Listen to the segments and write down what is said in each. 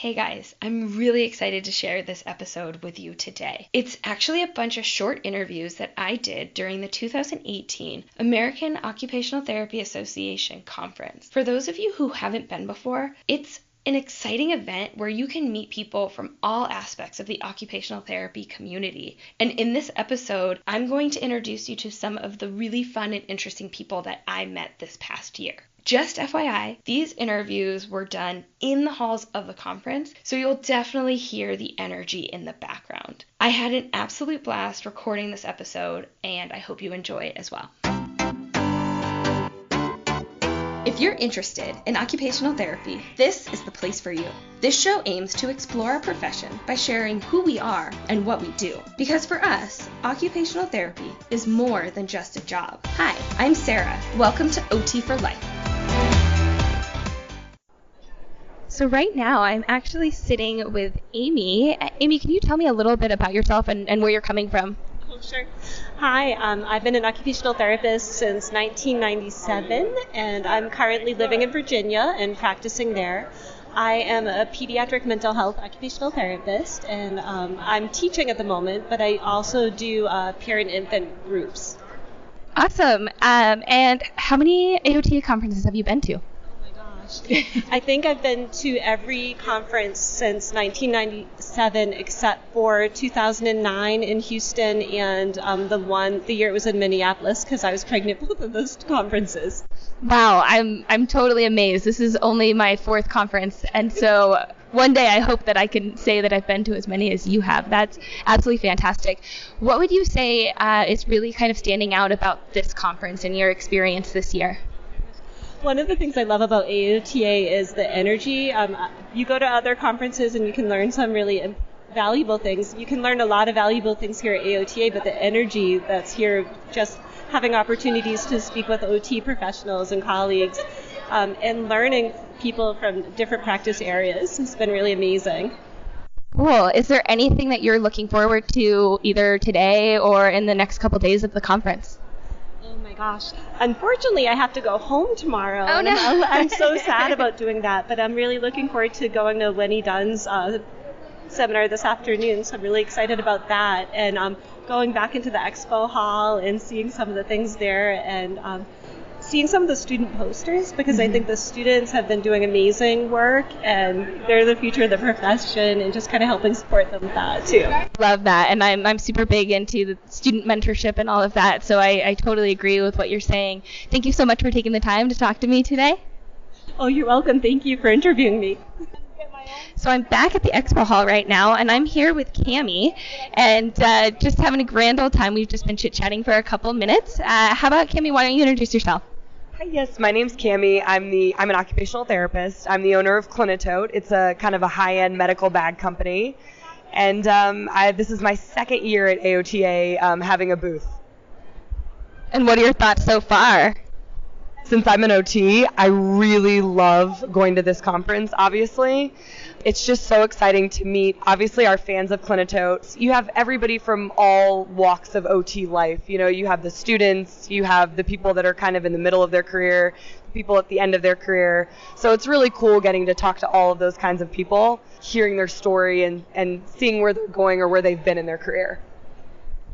Hey guys, I'm really excited to share this episode with you today. It's actually a bunch of short interviews that I did during the 2018 American Occupational Therapy Association conference. For those of you who haven't been before, it's an exciting event where you can meet people from all aspects of the occupational therapy community. And in this episode, I'm going to introduce you to some of the really fun and interesting people that I met this past year. Just FYI, these interviews were done in the halls of the conference, so you'll definitely hear the energy in the background. I had an absolute blast recording this episode, and I hope you enjoy it as well. If you're interested in occupational therapy, this is the place for you. This show aims to explore our profession by sharing who we are and what we do. Because for us, occupational therapy is more than just a job. Hi, I'm Sarah. Welcome to OT for Life. So right now, I'm actually sitting with Amy. Amy, can you tell me a little bit about yourself and where you're coming from? Oh, sure. Hi, I've been an occupational therapist since 1997, and I'm currently living in Virginia and practicing there. I am a pediatric mental health occupational therapist, and I'm teaching at the moment, but I also do parent infant groups. Awesome. And how many AOTA conferences have you been to? I think I've been to every conference since 1997 except for 2009 in Houston and the year it was in Minneapolis because I was pregnant both of those conferences. Wow, I'm totally amazed. This is only my fourth conference, and so one day I hope that I can say that I've been to as many as you have. That's absolutely fantastic. What would you say is really kind of standing out about this conference and your experience this year? One of the things I love about AOTA is the energy. You go to other conferences and you can learn some really valuable things. You can learn a lot of valuable things here at AOTA, but the energy that's here, just having opportunities to speak with OT professionals and colleagues and learning people from different practice areas has been really amazing. Cool. Is there anything that you're looking forward to either today or in the next couple days of the conference? Gosh, unfortunately, I have to go home tomorrow. Oh, no. I'm so sad about doing that, but I'm really looking forward to going to Lenny Dunn's seminar this afternoon, so I'm really excited about that. And going back into the expo hall and seeing some of the things there and seeing some of the student posters, because I think the students have been doing amazing work and they're the future of the profession, and just kind of helping support them with that too. Love that, and I'm super big into the student mentorship and all of that, so I totally agree with what you're saying. Thank you so much for taking the time to talk to me today. Oh, you're welcome. Thank you for interviewing me. So I'm back at the expo hall right now, and I'm here with Cami, and just having a grand old time. We've just been chit-chatting for a couple minutes. How about, Cami, why don't you introduce yourself? Hi, yes, my name's Cami. I'm an occupational therapist. I'm the owner of Clinitote. It's a kind of a high-end medical bag company, and this is my second year at AOTA having a booth. And what are your thoughts so far? Since I'm an OT, I really love going to this conference, obviously. It's just so exciting to meet, obviously, our fans of Clinitote. You have everybody from all walks of OT life. You know, you have the students, you have the people that are kind of in the middle of their career, the people at the end of their career. So it's really cool getting to talk to all of those kinds of people, hearing their story and seeing where they're going or where they've been in their career.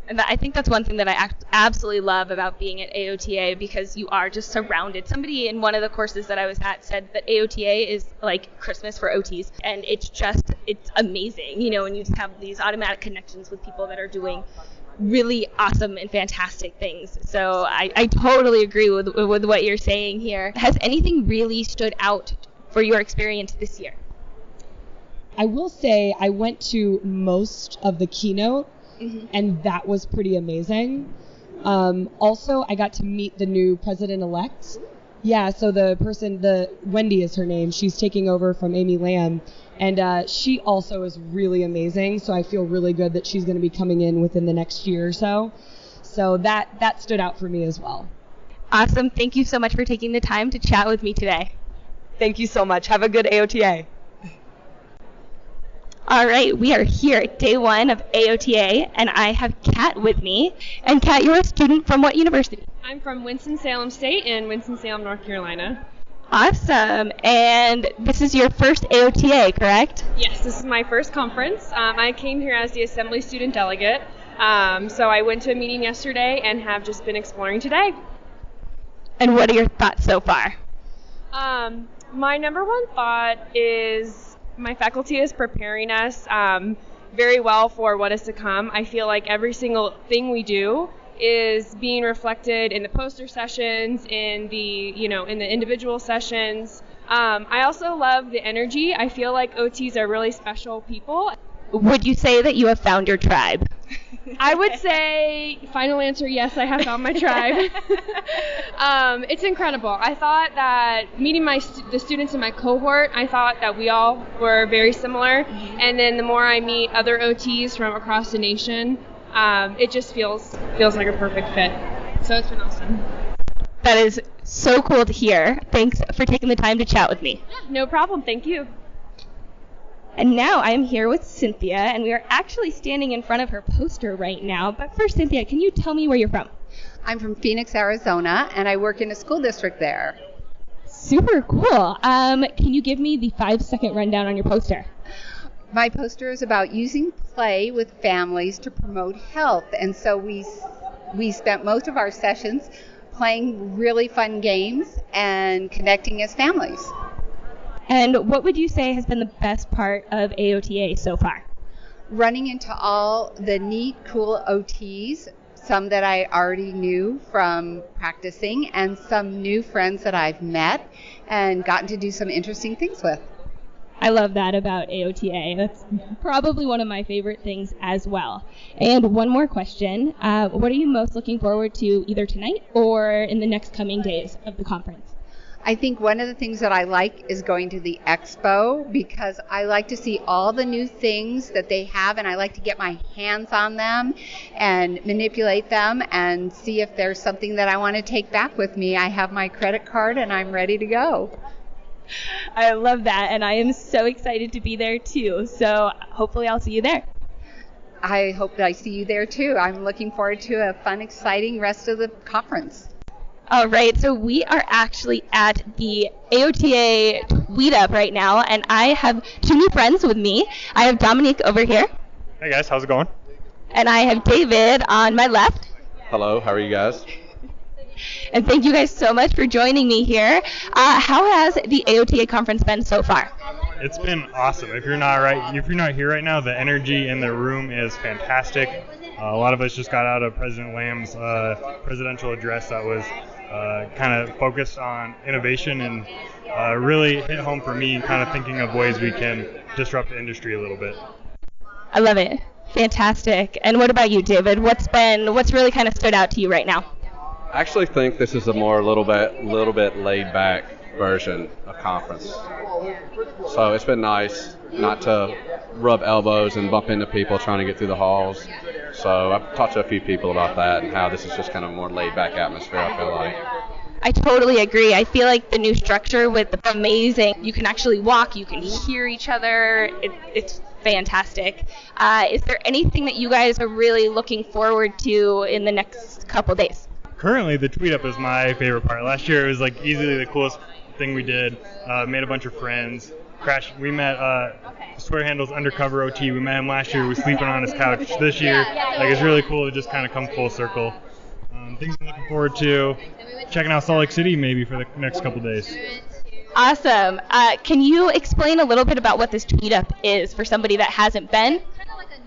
And I think that's one thing that I absolutely love about being at AOTA, because you are just surrounded. Somebody in one of the courses that I was at said that AOTA is like Christmas for OTs, and it's amazing, you know, and you just have these automatic connections with people that are doing really awesome and fantastic things. So I totally agree with what you're saying here. Has anything really stood out for your experience this year? I will say I went to most of the keynote. And that was pretty amazing. Also, I got to meet the new president-elect. Yeah, so Wendy is her name. She's taking over from Amy Lamb. And she also is really amazing. So I feel really good that she's going to be coming in within the next year or so. So that stood out for me as well. Awesome. Thank you so much for taking the time to chat with me today. Thank you so much. Have a good AOTA. All right, we are here at day one of AOTA, and I have Kat with me. And Kat, you're a student from what university? I'm from Winston-Salem State in Winston-Salem, North Carolina. Awesome. And this is your first AOTA, correct? Yes, this is my first conference. I came here as the Assembly Student Delegate. So I went to a meeting yesterday and have just been exploring today. And what are your thoughts so far? My number one thought is my faculty is preparing us very well for what is to come. I feel like every single thing we do is being reflected in the poster sessions, in the individual sessions. I also love the energy. I feel like OTs are really special people. Would you say that you have found your tribe? I would say, final answer, yes, I have found my tribe. It's incredible. I thought that meeting the students in my cohort, I thought that we all were very similar. And then the more I meet other OTs from across the nation, it just feels like a perfect fit. So it's been awesome. That is so cool to hear. Thanks for taking the time to chat with me. No problem. Thank you. And now I'm here with Cynthia, and we are actually standing in front of her poster right now. But first, Cynthia, can you tell me where you're from? I'm from Phoenix, Arizona, and I work in a school district there. Super cool. Can you give me the 5-second rundown on your poster? My poster is about using play with families to promote health, and so we spent most of our sessions playing really fun games and connecting as families. And what would you say has been the best part of AOTA so far? Running into all the neat, cool OTs, some that I already knew from practicing, and some new friends that I've met and gotten to do some interesting things with. I love that about AOTA. That's probably one of my favorite things as well. And one more question. What are you most looking forward to either tonight or in the next coming days of the conference? I think one of the things that I like is going to the expo because I like to see all the new things that they have, and I like to get my hands on them and manipulate them and see if there's something that I want to take back with me. I have my credit card and I'm ready to go. I love that, and I am so excited to be there too. So hopefully I'll see you there. I hope that I see you there too. I'm looking forward to a fun, exciting rest of the conference. All right, so we are actually at the AOTA Tweetup right now, and I have two new friends with me. I have Dominic over here. Hey guys, how's it going? And I have David on my left. Hello, how are you guys? And thank you guys so much for joining me here. How has the AOTA conference been so far? It's been awesome. If you're not here right now, the energy in the room is fantastic. A lot of us just got out of President Lamb's presidential address that was kind of focused on innovation and really hit home for me, kind of thinking of ways we can disrupt the industry a little bit. I love it. Fantastic. And what about you, David? What's really kind of stood out to you right now? I actually think this is a little bit laid back version of conference. So it's been nice not to rub elbows and bump into people trying to get through the halls. So I've talked to a few people about that and how this is just kind of a more laid back atmosphere, I feel like. I totally agree. I feel like the new structure with the amazing, you can actually walk, you can hear each other. It's fantastic. Is there anything that you guys are really looking forward to in the next couple days? Currently, the tweet up is my favorite part. Last year, it was like easily the coolest thing we did. Made a bunch of friends. We met Swear Handle's undercover OT. We met him last year. We were sleeping on his couch. This year, it's really cool to just kind of come full circle. Things I'm looking forward to. Checking out Salt Lake City maybe for the next couple days. Awesome. Can you explain a little bit about what this tweet up is for somebody that hasn't been?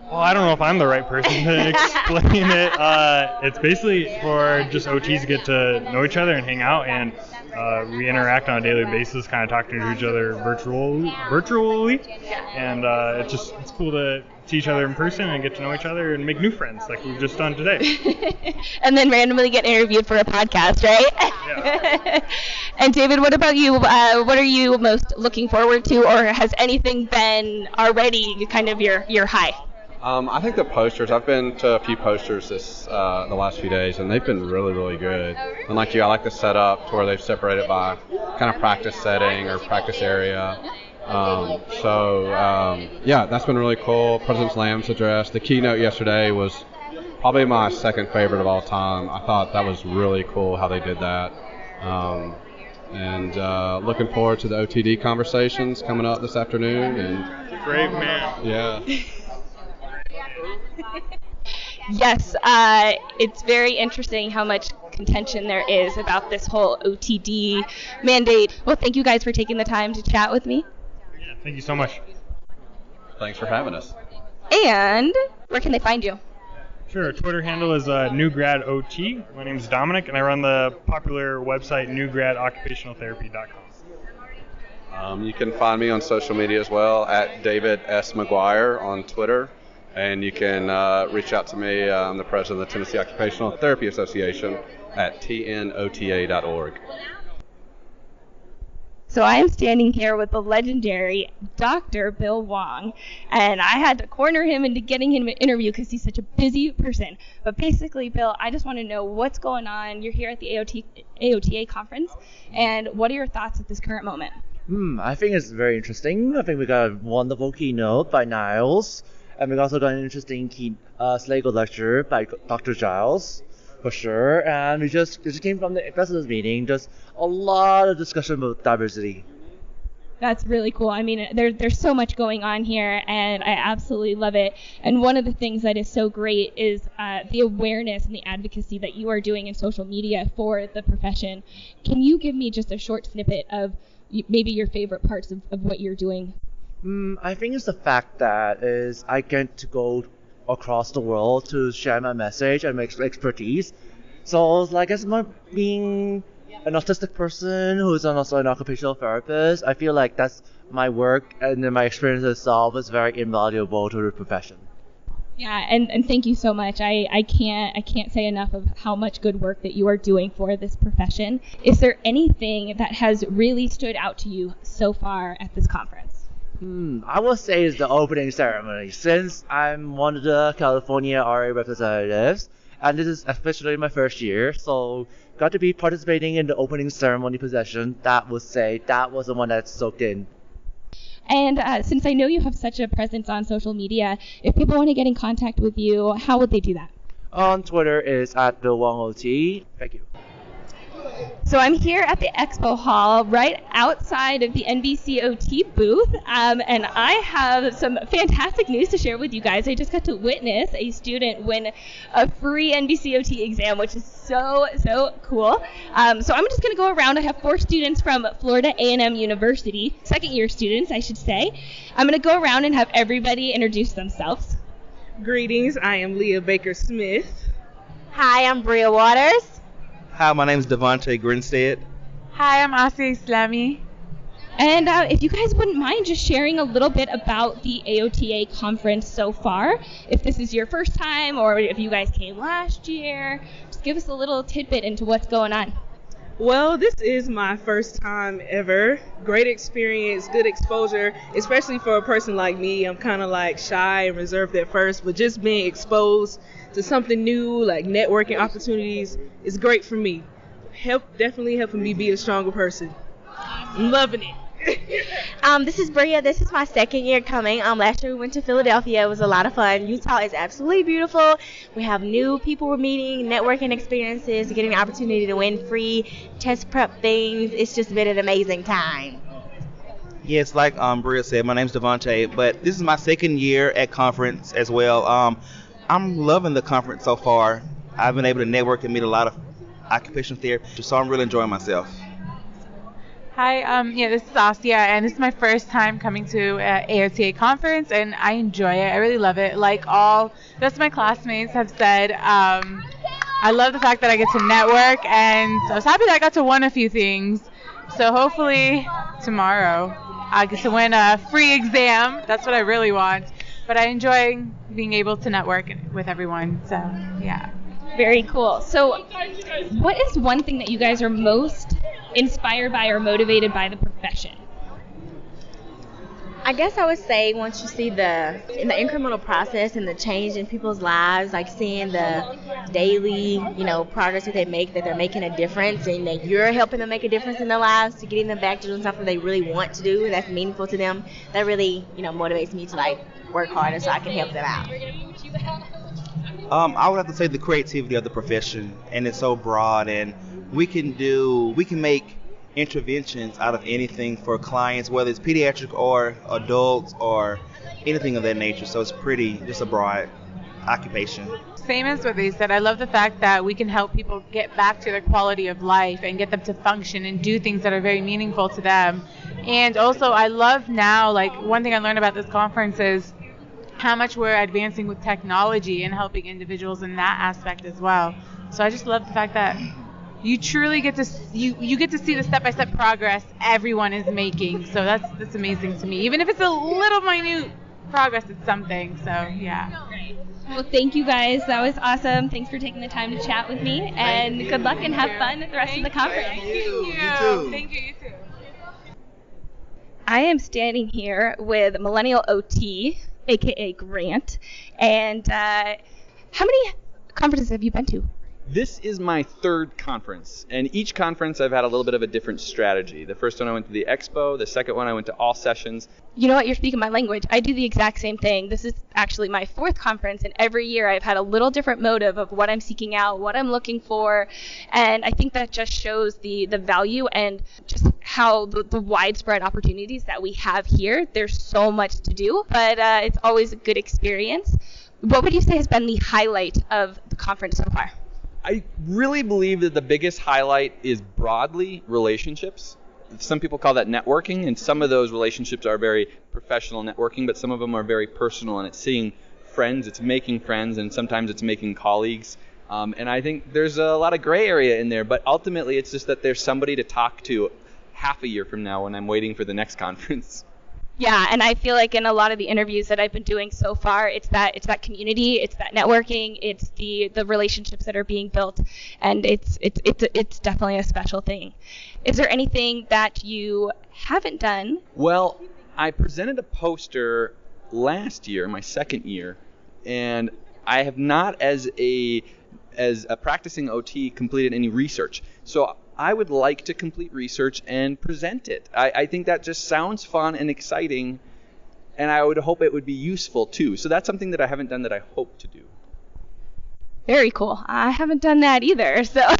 Well, I don't know if I'm the right person to explain it. It's basically for just OTs to get to know each other and hang out, and we interact on a daily basis, kind of talking to each other virtually. And it's cool to see each other in person and get to know each other and make new friends like we've just done today. And then randomly get interviewed for a podcast, right? Yeah. And David, what about you? What are you most looking forward to, or has anything been already kind of your high? I think the posters, I've been to a few posters the last few days, and they've been really, really good. And like you, I like the setup to where they've separated by kind of practice setting or practice area. Yeah, that's been really cool. President Lamb's address. The keynote yesterday was probably my second favorite of all time. I thought that was really cool how they did that. And looking forward to the OTD conversations coming up this afternoon. And Brave man. Yeah. Yes, it's very interesting how much contention there is about this whole OTD mandate. Well, thank you guys for taking the time to chat with me. Yeah, thank you so much. Thanks for having us. And where can they find you? Sure, Twitter handle is NewGradOT. My name is Dominic, and I run the popular website newgradoccupationaltherapy.com. You can find me on social media as well at David S. McGuire on Twitter. And you can reach out to me. I'm the president of the Tennessee Occupational Therapy Association at tnota.org. So I am standing here with the legendary Dr. Bill Wong, and I had to corner him into getting him an interview because he's such a busy person. But basically, Bill, I just want to know what's going on. You're here at the AOTA conference, and what are your thoughts at this current moment? I think it's very interesting. I think we got a wonderful keynote by Niles, and we also got an interesting Sligo lecture by Dr. Giles. For sure, and we just came from the president's meeting. Just a lot of discussion about diversity. That's really cool. I mean, there's so much going on here, and I absolutely love it. And one of the things that is so great is the awareness and the advocacy that you are doing in social media for the profession. Can you give me just a short snippet of maybe your favorite parts of what you're doing? I think it's the fact that I get to go across the world to share my message and my expertise. So as being an autistic person who's also an occupational therapist, I feel like that's my work and then my experience itself is very invaluable to the profession. Yeah, and thank you so much. I can't say enough of how much good work that you are doing for this profession. Is there anything that has really stood out to you so far at this conference? I would say it's the opening ceremony, since I'm one of the California RA representatives, and this is especially my first year, so got to be participating in the opening ceremony procession. That was the one that soaked in. And since I know you have such a presence on social media, if people want to get in contact with you, how would they do that? On Twitter is at BillWongOT. Thank you. So I'm here at the expo hall right outside of the NBCOT booth, and I have some fantastic news to share with you guys. I just got to witness a student win a free NBCOT exam, which is so cool. So I'm just going to go around. I have 4 students from Florida A&M University, second-year students, I should say. I'm going to go around and have everybody introduce themselves. Greetings, I am Leah Baker-Smith. Hi, I'm Bria Waters. Hi, my name is Davonte Grinstead. Hi, I'm Asiya Islami. And if you guys wouldn't mind just sharing a little bit about the AOTA conference so far, if this is your first time or if you guys came last year, just give us a little tidbit into what's going on. Well, this is my first time ever. Great experience, good exposure, especially for a person like me. I'm kind of shy and reserved at first, but just being exposed to something new, like networking opportunities, is great for me. Definitely helping me be a stronger person. I'm loving it. This is Bria. This is my second year coming. Last year we went to Philadelphia. It was a lot of fun. Utah is absolutely beautiful. We have new people we're meeting, networking experiences, getting the opportunity to win free test prep things. It's just been an amazing time. Yes, like Bria said, my name's Davonte, but this is my second year at conference as well. I'm loving the conference so far. I've been able to network and meet a lot of occupational therapists, so I'm really enjoying myself. Hi, this is Asiya, and this is my first time coming to AOTA conference, and I enjoy it. I really love it. Like all the rest of my classmates have said, I love the fact that I get to network, and I was happy that I got to win a few things. So hopefully tomorrow I get to win a free exam. That's what I really want. But I enjoy being able to network with everyone, so yeah. Very cool. So what is one thing that you guys are most inspired by or motivated by the profession? I guess I would say once you see the incremental process and the change in people's lives, like seeing the daily, progress that they make, that they're making a difference and that you're helping them make a difference in their lives, to getting them back to doing something they really want to do and that's meaningful to them, that really, motivates me to work harder so I can help them out. I would have to say the creativity of the profession, and it's so broad, and we can make interventions out of anything for clients, whether it's pediatric or adults or anything of that nature. So it's just a broad occupation. Same as what they said. I love the fact that we can help people get back to their quality of life and get them to function and do things that are very meaningful to them. And also, I love now, like, one thing I learned about this conference is how much we're advancing with technology and helping individuals in that aspect as well. So I just love the fact that you truly get to you get to see the step-by-step progress everyone is making. So that's amazing to me. Even if it's a little minute progress, it's something. So yeah. Well, thank you guys. That was awesome. Thanks for taking the time to chat with me, and good luck and have fun at the rest of the conference. Thank you. You too. Thank you. You too. I am standing here with Millennial OT, aka Grant, and how many conferences have you been to? This is my third conference, and each conference I've had a little bit of a different strategy. The first one I went to the expo, the second one I went to all sessions. You know what, you're speaking my language. I do the exact same thing. This is actually my fourth conference, and every year I've had a little different motive of what I'm seeking out, what I'm looking for, and I think that just shows the value and just how the widespread opportunities that we have here. There's so much to do, but it's always a good experience. What would you say has been the highlight of the conference so far? I really believe that the biggest highlight is broadly relationships. Some people call that networking, and some of those relationships are very professional networking, but some of them are very personal, and it's seeing friends, it's making friends, and sometimes it's making colleagues. And I think there's a lot of gray area in there, but ultimately it's just that there's somebody to talk to half a year from now when I'm waiting for the next conference. Yeah, and I feel like in a lot of the interviews that I've been doing so far, it's that community, it's that networking, it's the relationships that are being built, and it's definitely a special thing. Is there anything that you haven't done? Well, I presented a poster last year, my second year, and I have not, as a practicing OT, completed any research. So I would like to complete research and present it. I think that just sounds fun and exciting, and I would hope it would be useful too. So that's something that I haven't done that I hope to do. Very cool. I haven't done that either, so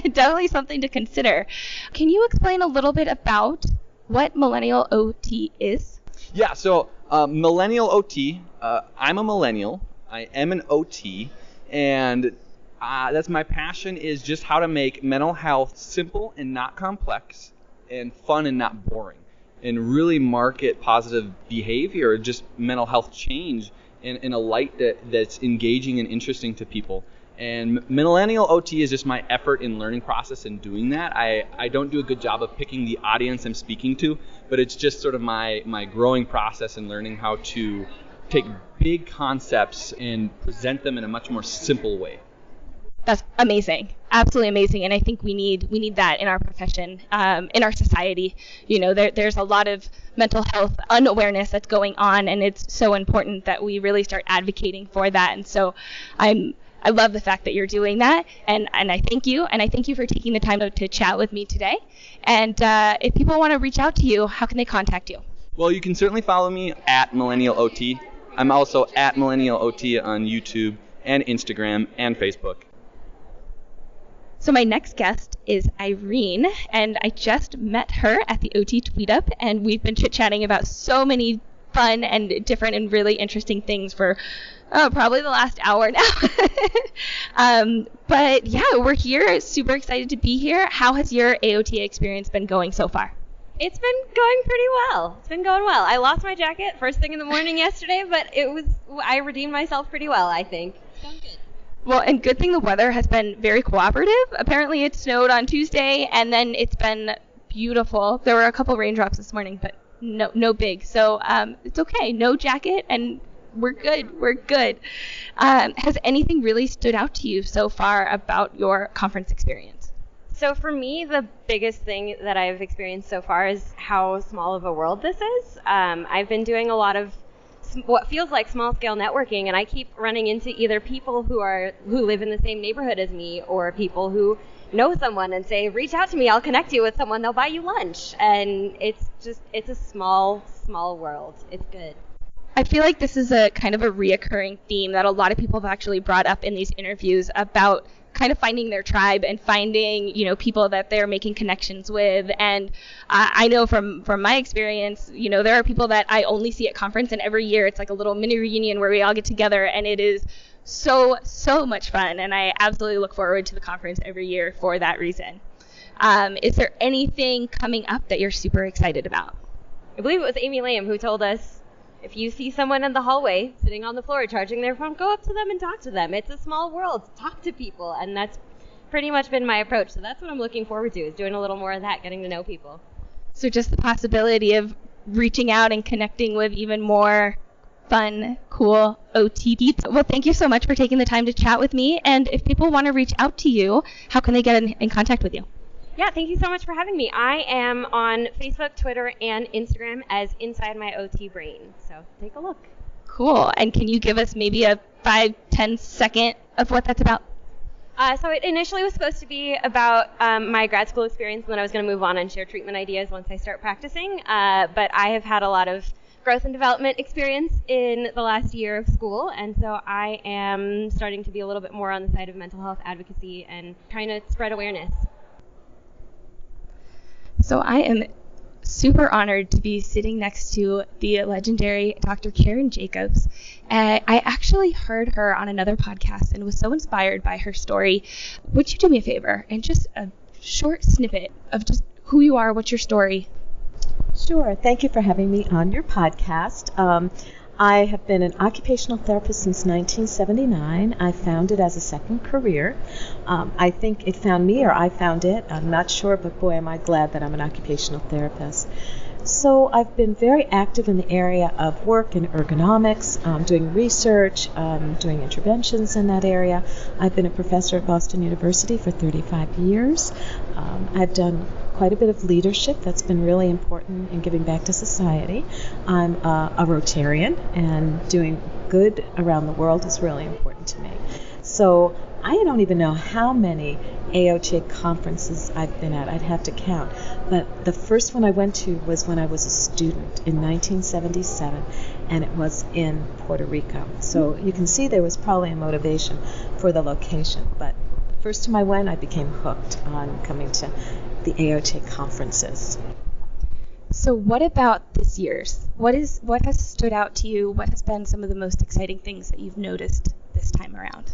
definitely something to consider. Can you explain a little bit about what Millennial OT is? Yeah, so Millennial OT, I'm a millennial. I am an OT, and that's my passion, is just how to make mental health simple and not complex, and fun and not boring, and really market positive behavior, just mental health change in a light that's engaging and interesting to people. And Millennial OT is just my effort in learning process in doing that. I don't do a good job of picking the audience I'm speaking to, but it's just sort of my growing process in learning how to take big concepts and present them in a much more simple way. That's amazing, absolutely amazing, and I think we need that in our profession, in our society. You know, there's a lot of mental health unawareness that's going on, and it's so important that we really start advocating for that. And so, I love the fact that you're doing that, and I thank you, for taking the time to chat with me today. And if people want to reach out to you, how can they contact you? Well, you can certainly follow me at Millennial OT. I'm also at Millennial OT on YouTube and Instagram and Facebook. So my next guest is Irene, and I just met her at the OT Tweet Up, and we've been chit-chatting about so many fun and different and really interesting things for probably the last hour now. But yeah, we're here, super excited to be here. How has your AOTA experience been going so far? It's been going pretty well. It's been going well. I lost my jacket first thing in the morning yesterday, but I redeemed myself pretty well, I think. It's going good. Well, and good thing the weather has been very cooperative. Apparently it snowed on Tuesday, and then it's been beautiful. There were a couple raindrops this morning, but no big. So it's okay. No jacket, and we're good. Has anything really stood out to you so far about your conference experience? So for me, the biggest thing that I've experienced so far is how small of a world this is. I've been doing a lot of what feels like small-scale networking, and I keep running into either people who live in the same neighborhood as me, or people who know someone and say, reach out to me, I'll connect you with someone, they'll buy you lunch. And it's a small world. It's good. I feel like this is a kind of a reoccurring theme that a lot of people have actually brought up in these interviews about kind of finding their tribe and finding, people that they're making connections with. And I know from my experience, there are people that I only see at conference, and every year it's like a little mini reunion where we all get together, and it is so much fun. And I absolutely look forward to the conference every year for that reason. Is there anything coming up that you're super excited about? I believe it was Amy Lamb who told us, if you see someone in the hallway sitting on the floor charging their phone, go up to them and talk to them. It's a small world. Talk to people. And that's pretty much been my approach. So that's what I'm looking forward to, is doing a little more of that, getting to know people. So just the possibility of reaching out and connecting with even more fun, cool OT people. Well, thank you so much for taking the time to chat with me. And if people want to reach out to you, how can they get in contact with you? Yeah, thank you so much for having me. I am on Facebook, Twitter, and Instagram as Inside My OT Brain. So take a look. Cool. And can you give us maybe a 5-10 second of what that's about? So it initially was supposed to be about my grad school experience, and then I was going to move on and share treatment ideas once I start practicing. But I have had a lot of growth and development experience in the last year of school, and so I am starting to be a little bit more on the side of mental health advocacy and trying to spread awareness. So I am super honored to be sitting next to the legendary Dr. Karen Jacobs. I actually heard her on another podcast and was so inspired by her story. Would you do me a favor and just a short snippet of just who you are, what's your story? Sure. Thank you for having me on your podcast. I have been an occupational therapist since 1979. I found it as a second career. I think it found me, or I found it. I'm not sure, but boy, am I glad that I'm an occupational therapist. So I've been very active in the area of work and ergonomics, doing research, doing interventions in that area. I've been a professor at Boston University for 35 years. I've done quite a bit of leadership that's been really important in giving back to society. I'm a Rotarian, and doing good around the world is really important to me. So I don't even know how many AOTA conferences I've been at. I'd have to count. But the first one I went to was when I was a student in 1977, and it was in Puerto Rico. So you can see there was probably a motivation for the location. But the first time I went, I became hooked on coming to the AOTA conferences. So what about this year's? What has stood out to you? What has been some of the most exciting things that you've noticed this time around?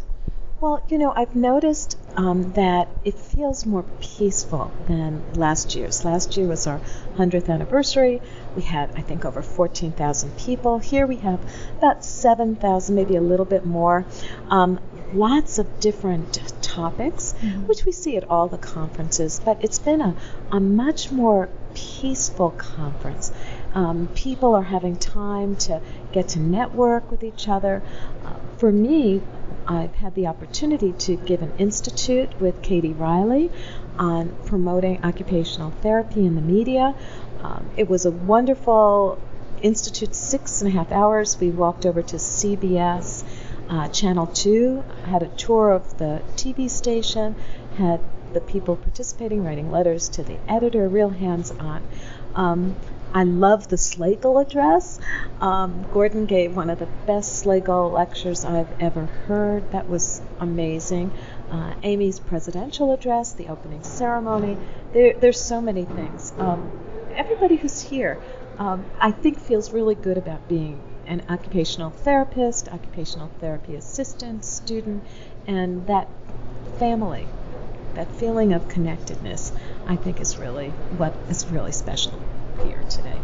Well, I've noticed that it feels more peaceful than last year's. Last year was our 100th anniversary. We had, I think, over 14,000 people. Here we have about 7,000, maybe a little bit more. Lots of different topics, which we see at all the conferences, but it's been a much more peaceful conference. People are having time to get to network with each other. For me, I've had the opportunity to give an institute with Katie Riley on promoting occupational therapy in the media. It was a wonderful institute, 6.5 hours. We walked over to CBS Channel 2, had a tour of the TV station, had the people participating writing letters to the editor, real hands-on. I love the Slagle address. Gordon gave one of the best Slagle lectures I've ever heard. That was amazing. Amy's presidential address, the opening ceremony. There's so many things. Everybody who's here, I think, feels really good about being an occupational therapist, occupational therapy assistant, student, and that family, that feeling of connectedness, I think is really what is really special here today.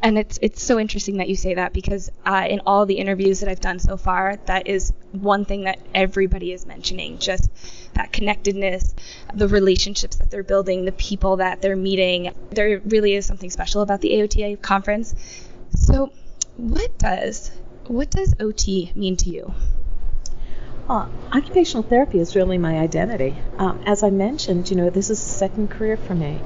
And it's so interesting that you say that, because in all the interviews that I've done so far, that is one thing that everybody is mentioning, just that connectedness, the relationships that they're building, the people that they're meeting. There really is something special about the AOTA conference. So what does OT mean to you? Occupational therapy is really my identity. As I mentioned, this is a second career for me.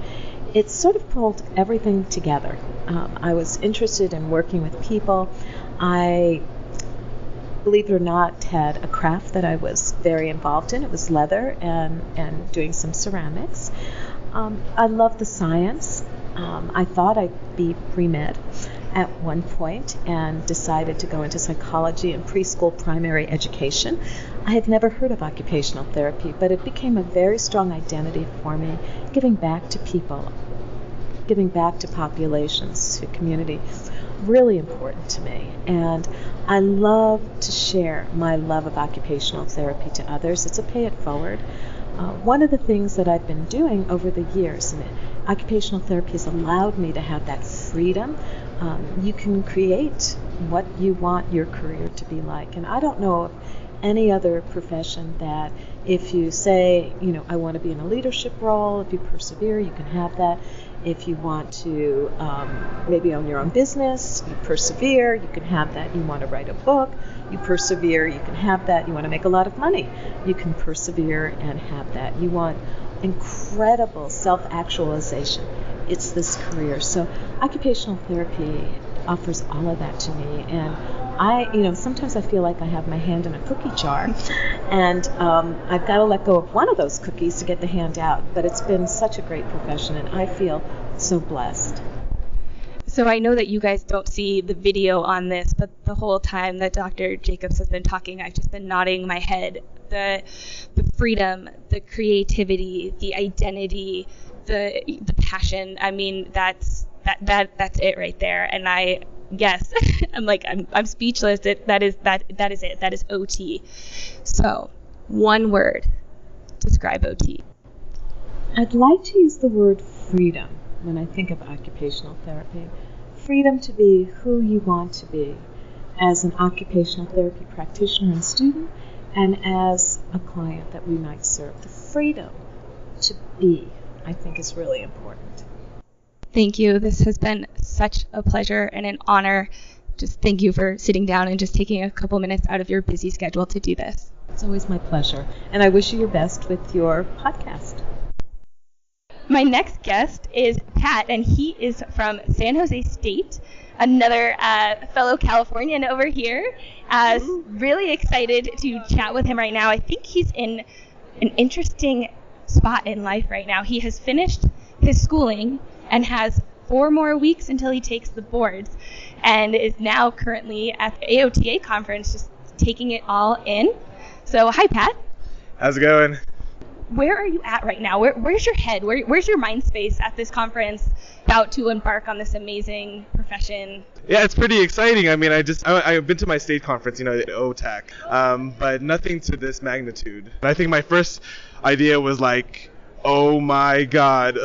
It's sort of pulled everything together. I was interested in working with people. I, believe it or not, had a craft that I was very involved in. It was leather and doing some ceramics. I love the science. I thought I'd be pre-med, at one point and decided to go into psychology and preschool primary education. I had never heard of occupational therapy, but it became a very strong identity for me, giving back to people, giving back to populations, to communities, really important to me. And I love to share my love of occupational therapy to others. It's a pay it forward. One of the things that I've been doing over the years, and occupational therapy has allowed me to have that freedom. You can create what you want your career to be like. And I don't know of any other profession that if you say, I want to be in a leadership role, if you persevere, you can have that. If you want to maybe own your own business, you persevere, you can have that. You want to write a book, you persevere, you can have that. You want to make a lot of money, you can persevere and have that. You want incredible self-actualization, it's this career. So occupational therapy offers all of that to me, and sometimes I feel like I have my hand in a cookie jar, and I've got to let go of one of those cookies to get the hand out. But it's been such a great profession, and I feel so blessed. So I know that you guys don't see the video on this, but the whole time that Dr. Jacobs has been talking, I've just been nodding my head. The freedom, the creativity, the identity, the passion. I mean, that's it right there. And I'm speechless. That is it. That is OT. So, one word, describe OT. I'd like to use the word freedom when I think of occupational therapy. Freedom to be who you want to be as an occupational therapy practitioner and student, and as a client that we might serve. The freedom to be, I think, is really important. Thank you. This has been such a pleasure and an honor. Just thank you for sitting down and just taking a couple minutes out of your busy schedule to do this. It's always my pleasure. And I wish you your best with your podcast. My next guest is Pat, and he is from San Jose State, another fellow Californian over here. Really excited to chat with him right now. I think he's in an interesting spot in life right now. He has finished his schooling and has 4 more weeks until he takes the boards, and is now currently at the AOTA conference just taking it all in. So hi, Pat. How's it going? Where are you at right now? Where's your head? Where's your mind space at this conference, about to embark on this amazing profession? Yeah, it's pretty exciting. I mean, I've been to my state conference, at OTAC, but nothing to this magnitude. I think my first idea was like, oh my God,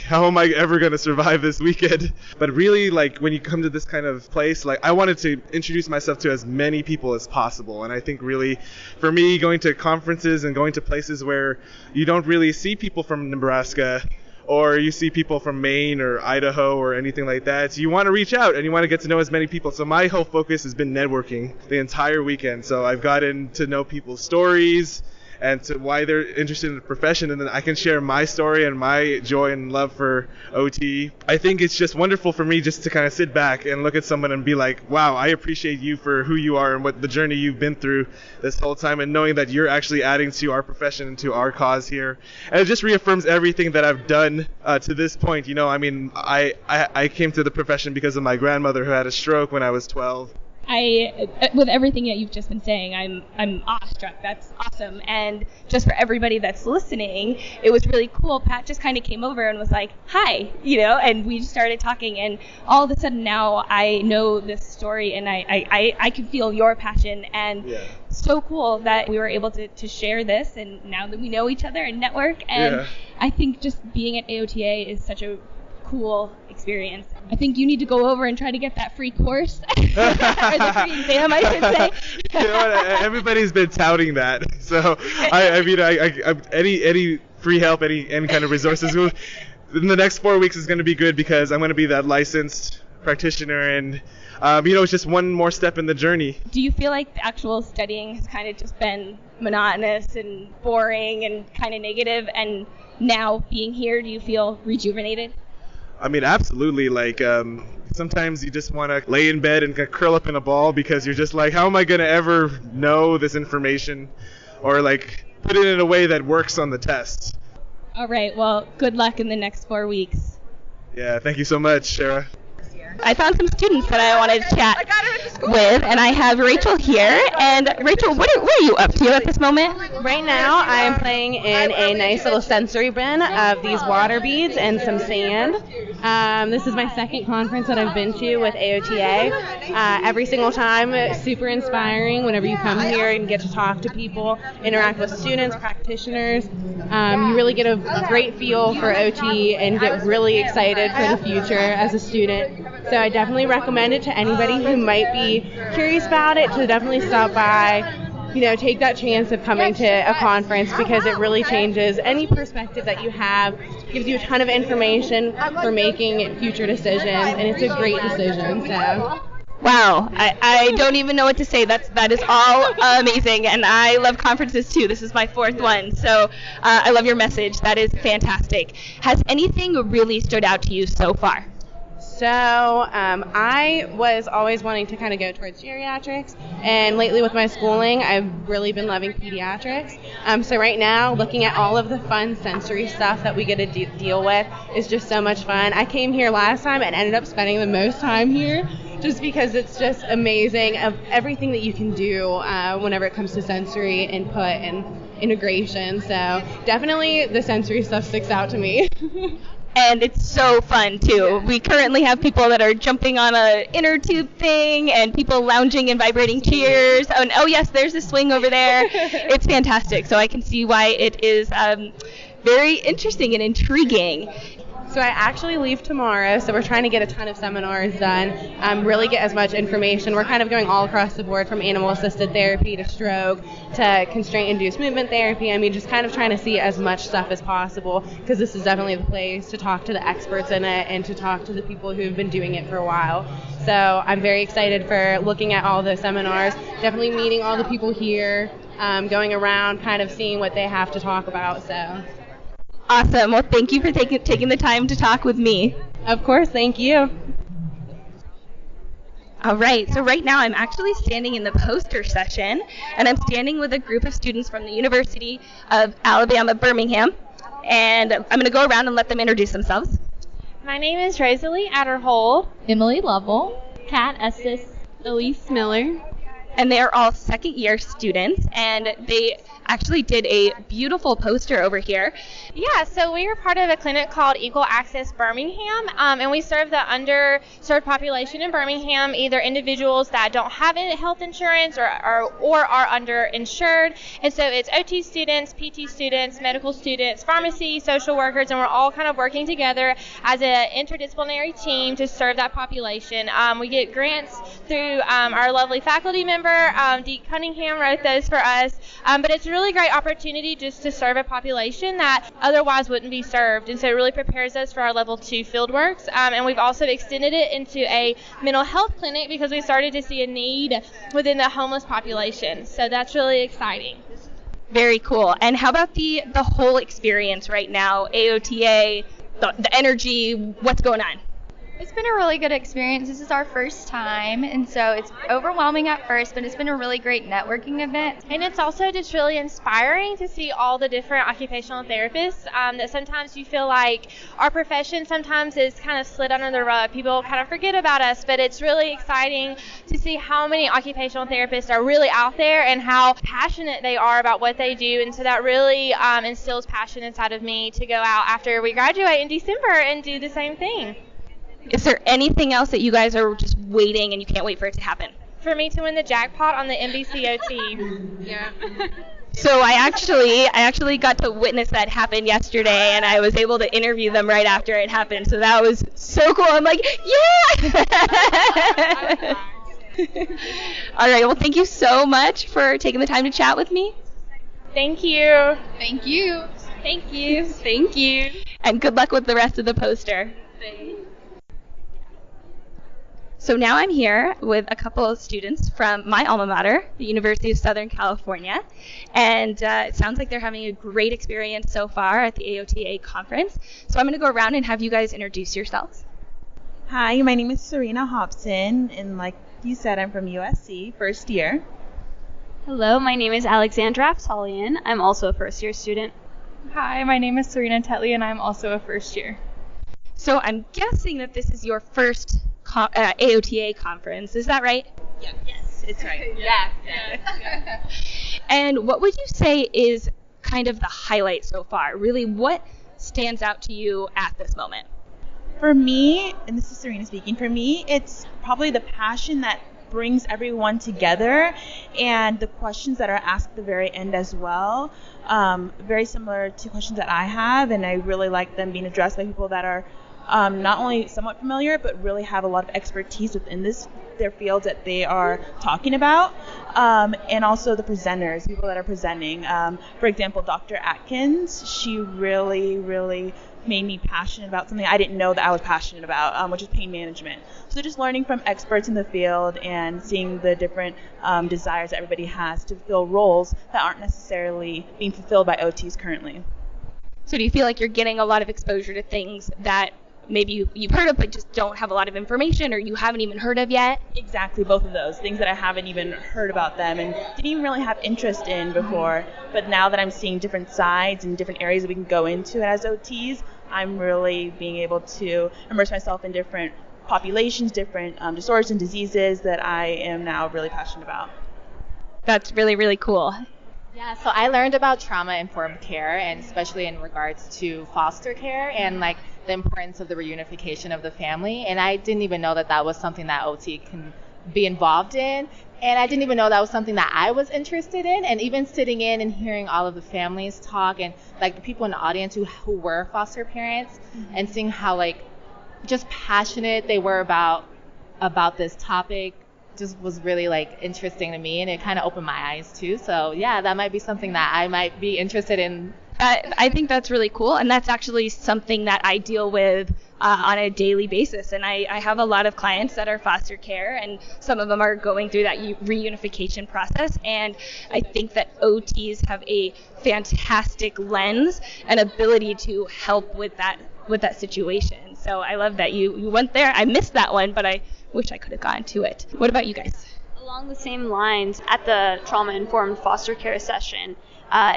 how am I ever going to survive this weekend? But really, when you come to this kind of place, I wanted to introduce myself to as many people as possible. And I think really, for me, going to conferences and going to places where you don't really see people from Nebraska, or you see people from Maine or Idaho or anything like that, so you want to reach out and you want to get to know as many people. So my whole focus has been networking the entire weekend. So I've gotten to know people's stories and to why they're interested in the profession, and then I can share my story and my joy and love for OT. I think it's just wonderful for me just to kind of sit back and look at someone and be like, wow, I appreciate you for who you are and what the journey you've been through this whole time, and knowing that you're actually adding to our profession and to our cause here. And it just reaffirms everything that I've done to this point. I came to the profession because of my grandmother who had a stroke when I was 12. With everything that you've just been saying, I'm awestruck. That's awesome. And just for everybody that's listening, it was really cool. Pat just kind of came over and was like, hi, and we just started talking, and all of a sudden now I know this story, and I can feel your passion, and so cool that we were able to share this, and now that we know each other and network, and I think just being at AOTA is such a cool experience. I think you need to go over and try to get that free course or the free exam, I should say. Everybody's been touting that, so I mean, any free help, any kind of resources in the next 4 weeks is going to be good, because I'm going to be that licensed practitioner, and it's just one more step in the journey. Do you feel like the actual studying has kind of just been monotonous and boring and kind of negative, and now being here, do you feel rejuvenated? I mean, absolutely. Sometimes you just want to lay in bed and curl up in a ball, because you're just like, how am I going to ever know this information, or put it in a way that works on the test? All right. Well, good luck in the next 4 weeks. Yeah. Thank you so much, Sarah. I found some students that I wanted to chat with, and I have Rachel here. And Rachel, what are you up to at this moment? Right now, I am playing in a nice little sensory bin of these water beads and some sand. This is my second conference that I've been to with AOTA. Every single time, super inspiring whenever you come here and get to talk to people, interact with students, practitioners. You really get a great feel for OT and get really excited for the future as a student. So I definitely recommend it to anybody who might be curious about it to definitely stop by. Take that chance of coming to a conference because it really changes any perspective that you have, gives you a ton of information for making future decisions, and it's a great decision. So. Wow, I don't even know what to say. That is all amazing, and I love conferences too. This is my fourth one, so I love your message. That is fantastic. Has anything really stood out to you so far? So I was always wanting to kind of go towards geriatrics, and lately with my schooling, I've really been loving pediatrics. So right now, looking at all of the fun sensory stuff that we get to deal with is just so much fun. I came here last time and ended up spending the most time here just because it's just amazing of everything that you can do whenever it comes to sensory input and integration. So definitely the sensory stuff sticks out to me. And it's so fun too. We currently have people that are jumping on a inner tube thing and people lounging in vibrating chairs. Oh yes, there's a swing over there. It's fantastic. So I can see why it is very interesting and intriguing. So I actually leave tomorrow, so we're trying to get a ton of seminars done, really get as much information. We're kind of going all across the board from animal-assisted therapy to stroke to constraint-induced movement therapy. I mean, just kind of trying to see as much stuff as possible because this is definitely the place to talk to the experts in it and to talk to the people who've been doing it for a while. So I'm very excited for looking at all those seminars, definitely meeting all the people here, going around, kind of seeing what they have to talk about. So. Awesome. Well, thank you for taking the time to talk with me. Of course. Thank you. All right. So right now I'm actually standing in the poster session, and I'm standing with a group of students from the University of Alabama, Birmingham, and I'm going to go around and let them introduce themselves. My name is Rosalie Adderhold. Emily Lovell. Kat Estes. Elise Miller. And they are all second-year students, and they actually did a beautiful poster over here. Yeah, so we are part of a clinic called Equal Access Birmingham, and we serve the underserved population in Birmingham, either individuals that don't have health insurance or are underinsured. And so it's OT students, PT students, medical students, pharmacy, social workers, and we're all kind of working together as an interdisciplinary team to serve that population. We get grants through our lovely faculty member, Dee Cunningham wrote those for us, but it's a really great opportunity just to serve a population that otherwise wouldn't be served, and so it really prepares us for our level 2 field works, and we've also extended it into a mental health clinic because we started to see a need within the homeless population, so that's really exciting. Very cool. And how about the whole experience right now, AOTA, the energy, what's going on? It's been a really good experience. This is our first time, and so it's overwhelming at first, but it's been a really great networking event. And it's also just really inspiring to see all the different occupational therapists that sometimes you feel like our profession sometimes is kind of slid under the rug. People kind of forget about us, but it's really exciting to see how many occupational therapists are really out there and how passionate they are about what they do. And so that really instills passion inside of me to go out after we graduate in December and do the same thing. Is there anything else that you guys are just waiting and you can't wait for it to happen? For me to win the jackpot on the NBCOT. Yeah. So I actually got to witness that happen yesterday, and I was able to interview them right after it happened. So that was so cool. I'm like, yeah! All right. Well, thank you so much for taking the time to chat with me. Thank you. Thank you. Thank you. Thank you. And good luck with the rest of the poster. Thanks. So now I'm here with a couple of students from my alma mater, the University of Southern California, and it sounds like they're having a great experience so far at the AOTA conference. So I'm going to go around and have you guys introduce yourselves. Hi, my name is Serena Hobson, and like you said, I'm from USC, first year. Hello, my name is Alexandra Aftalian. I'm also a first-year student. Hi, my name is Serena Tetley, and I'm also a first year. So I'm guessing that this is your first AOTA conference. Is that right? Yeah. Yes, it's right. Yes. And what would you say is kind of the highlight so far? Really, what stands out to you at this moment? For me, and this is Serena speaking, for me, it's probably the passion that brings everyone together and the questions that are asked at the very end as well. Very similar to questions that I have, and I really like them being addressed by people that are not only somewhat familiar, but really have a lot of expertise within their fields that they are talking about, and also the presenters, people that are presenting. For example, Dr. Atkins, she really made me passionate about something I didn't know that I was passionate about, which is pain management. So just learning from experts in the field and seeing the different desires that everybody has to fill roles that aren't necessarily being fulfilled by OTs currently. So do you feel like you're getting a lot of exposure to things that maybe you've heard of but just don't have a lot of information or you haven't even heard of yet? Exactly, both of those things that I haven't even heard about them and didn't even really have interest in before. But now that I'm seeing different sides and different areas that we can go into as OTs, I'm really being able to immerse myself in different populations, different disorders and diseases that I am now really passionate about. That's really cool. Yeah, so I learned about trauma-informed care, and especially in regards to foster care and like the importance of the reunification of the family. And I didn't even know that was something that OT can be involved in. And I didn't even know that was something that I was interested in. And even sitting in and hearing all of the families talk and like the people in the audience who were foster parents, and seeing how like just passionate they were about this topic just was really like interesting to me, and it kind of opened my eyes too. So yeah, that might be something that I might be interested in. I think that's really cool, and that's actually something that I deal with on a daily basis. And I have a lot of clients that are foster care, and some of them are going through that reunification process. And I think that OTs have a fantastic lens and ability to help with that situation. So I love that you went there. I missed that one, but I wish I could have gone to it. What about you guys? Along the same lines, at the trauma-informed foster care session,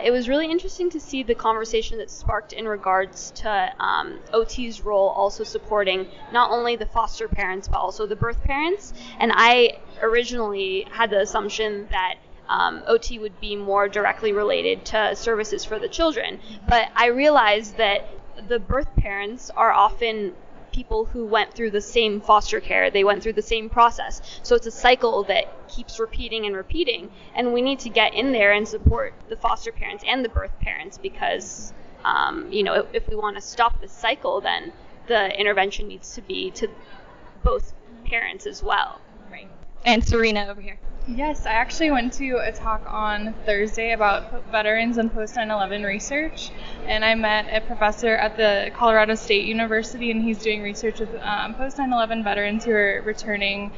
it was really interesting to see the conversation that sparked in regards to OT's role also supporting not only the foster parents but also the birth parents. And I originally had the assumption that OT would be more directly related to services for the children, but I realized that the birth parents are often people who went through the same foster care. They went through the same process. So it's a cycle that keeps repeating and repeating. And we need to get in there and support the foster parents and the birth parents because, if we want to stop this cycle, then the intervention needs to be to both parents as well. Right. And Serena over here. Yes, I actually went to a talk on Thursday about veterans and post 9/11 research, and I met a professor at the Colorado State University, and he's doing research with post 9/11 veterans who are returning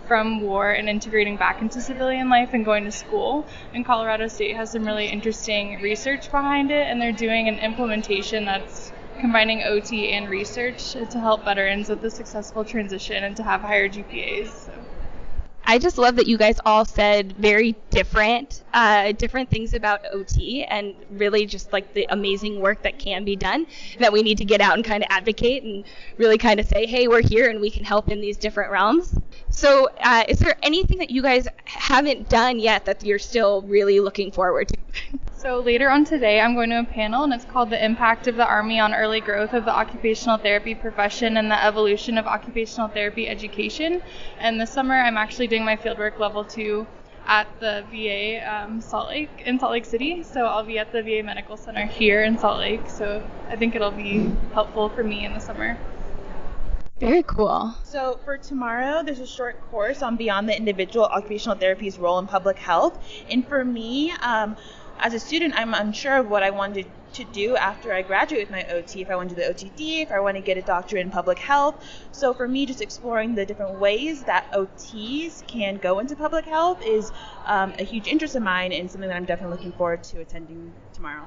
from war and integrating back into civilian life and going to school. And Colorado State has some really interesting research behind it, and they're doing an implementation that's combining OT and research to help veterans with the successful transition and to have higher GPAs. So. I just love that you guys all said very different things about OT, and really just like the amazing work that can be done, that we need to get out and kind of advocate and really kind of say, hey, we're here and we can help in these different realms. So is there anything that you guys haven't done yet that you're still really looking forward to? So later on today, I'm going to a panel, and it's called The Impact of the Army on Early Growth of the Occupational Therapy Profession and the Evolution of Occupational Therapy Education. And this summer, I'm actually doing my fieldwork level 2 at the VA in Salt Lake City. So I'll be at the VA Medical Center here in Salt Lake. So I think it'll be helpful for me in the summer. Very cool. So for tomorrow, there's a short course on Beyond the Individual Occupational Therapy's Role in Public Health. And for me, as a student, I'm unsure of what I wanted to do after I graduate with my OT, if I want to do the OTD, if I want to get a doctorate in public health. So for me, just exploring the different ways that OTs can go into public health is a huge interest of mine, and something that I'm definitely looking forward to attending tomorrow.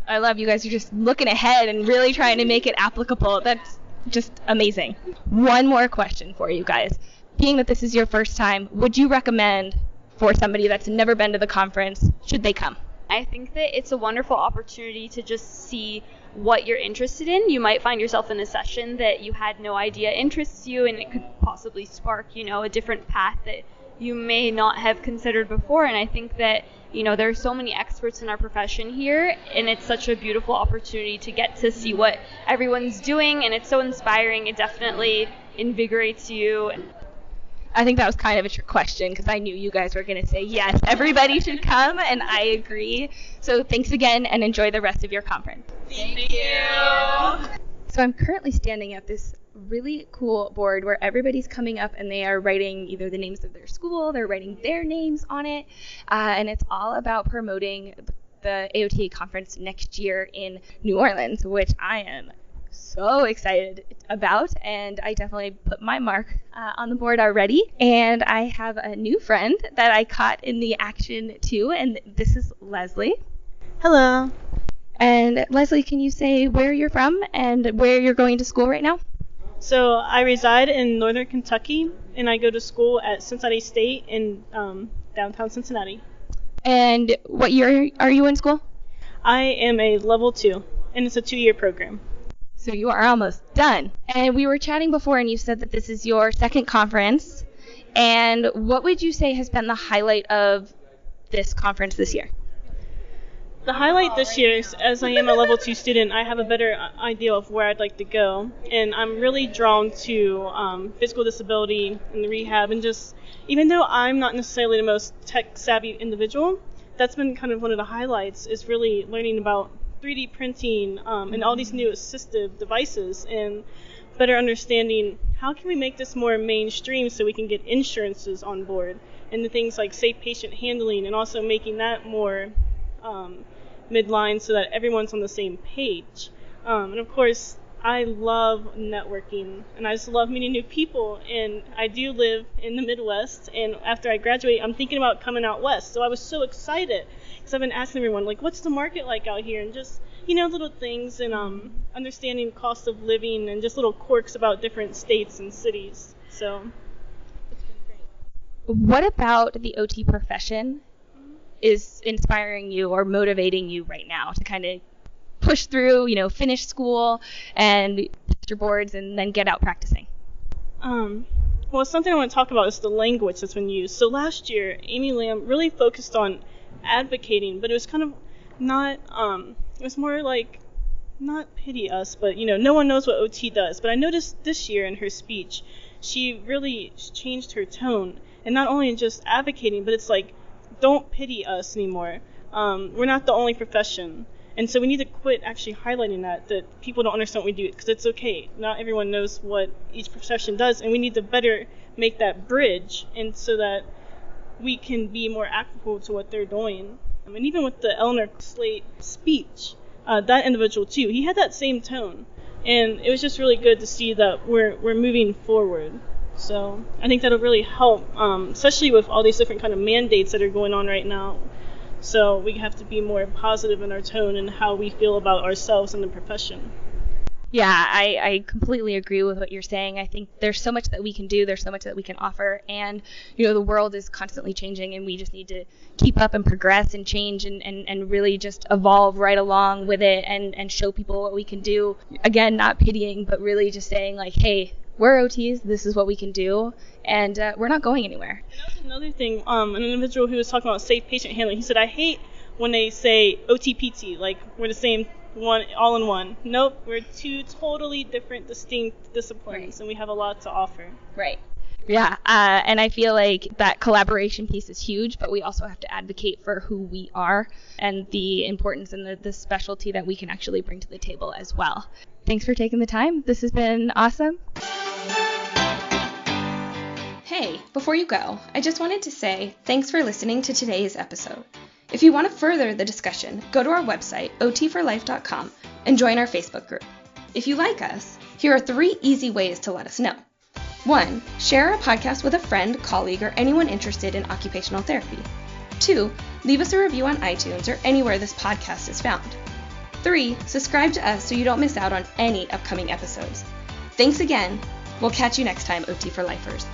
I love you guys. You're just looking ahead and really trying to make it applicable. That's just amazing. One more question for you guys. Being that this is your first time, would you recommend for somebody that's never been to the conference, should they come? I think that it's a wonderful opportunity to just see what you're interested in. You might find yourself in a session that you had no idea interests you, and it could possibly spark, a different path that you may not have considered before. And I think that, there are so many experts in our profession here, and it's such a beautiful opportunity to get to see what everyone's doing, and it's so inspiring. It definitely invigorates you. I think that was kind of a trick question because I knew you guys were going to say yes, everybody should come, and I agree. So thanks again, and enjoy the rest of your conference. Thank you. So I'm currently standing at this really cool board where everybody's coming up and they are writing either the names of their school, they're writing their names on it, and it's all about promoting the AOTA conference next year in New Orleans, which I am so excited about, and I definitely put my mark on the board already. And I have a new friend that I caught in the action too, and this is Leslie. Hello. And Leslie, can you say where you're from and where you're going to school right now? So I reside in northern Kentucky, and I go to school at Cincinnati State in downtown Cincinnati. And what year are you in school? I am a level 2, and it's a 2-year program. So you are almost done. And we were chatting before, and you said that this is your second conference. And what would you say has been the highlight of this conference this year? The highlight this year is, as I am a level 2 student, I have a better idea of where I'd like to go. And I'm really drawn to physical disability and the rehab. And just, even though I'm not necessarily the most tech-savvy individual, that's been kind of one of the highlights, is really learning about 3D printing and all these new assistive devices, and better understanding how can we make this more mainstream so we can get insurances on board, and the things like safe patient handling, and also making that more midline so that everyone's on the same page. And of course, I love networking, and I just love meeting new people, and I do live in the Midwest, and after I graduate, I'm thinking about coming out west. So I was so excited because I've been asking everyone, like, what's the market like out here, and just, little things, and understanding cost of living, and just little quirks about different states and cities. So it's been great. What about the OT profession is inspiring you or motivating you right now to kind of push through, finish school and test your boards and then get out practicing? Well, something I want to talk about is the language that's been used. So last year, Amy Lamb really focused on advocating, but it was kind of not, it was more like, not pity us, but, no one knows what OT does. But I noticed this year in her speech, she really changed her tone, and not only in just advocating, but it's like, don't pity us anymore. We're not the only profession. And so we need to quit actually highlighting that people don't understand what we do, because it's okay. Not everyone knows what each profession does, and we need to better make that bridge, and so that we can be more applicable to what they're doing. And even with the Eleanor Slate speech, that individual too, he had that same tone. And it was just really good to see that we're moving forward. So I think that'll really help, especially with all these different kind of mandates that are going on right now. So we have to be more positive in our tone and how we feel about ourselves and the profession. Yeah, I completely agree with what you're saying. I think there's so much that we can do. There's so much that we can offer. And, the world is constantly changing, and we just need to keep up and progress and change and really just evolve right along with it and show people what we can do. Again, not pitying, but really just saying, like, hey, we're OTs, this is what we can do, and we're not going anywhere. And also another thing, an individual who was talking about safe patient handling, he said, I hate when they say OT-PT, like we're the same one, all in one. Nope, we're two totally different, distinct disciplines, and we have a lot to offer. Right. Yeah, and I feel like that collaboration piece is huge, but we also have to advocate for who we are and the importance and the specialty that we can actually bring to the table as well. Thanks for taking the time. This has been awesome. Hey, before you go, I just wanted to say thanks for listening to today's episode. If you want to further the discussion, go to our website, otforlife.com, and join our Facebook group. If you like us, here are 3 easy ways to let us know. 1. Share our podcast with a friend, colleague, or anyone interested in occupational therapy. 2. Leave us a review on iTunes or anywhere this podcast is found. 3. Subscribe to us so you don't miss out on any upcoming episodes. Thanks again. We'll catch you next time, OT for Lifers.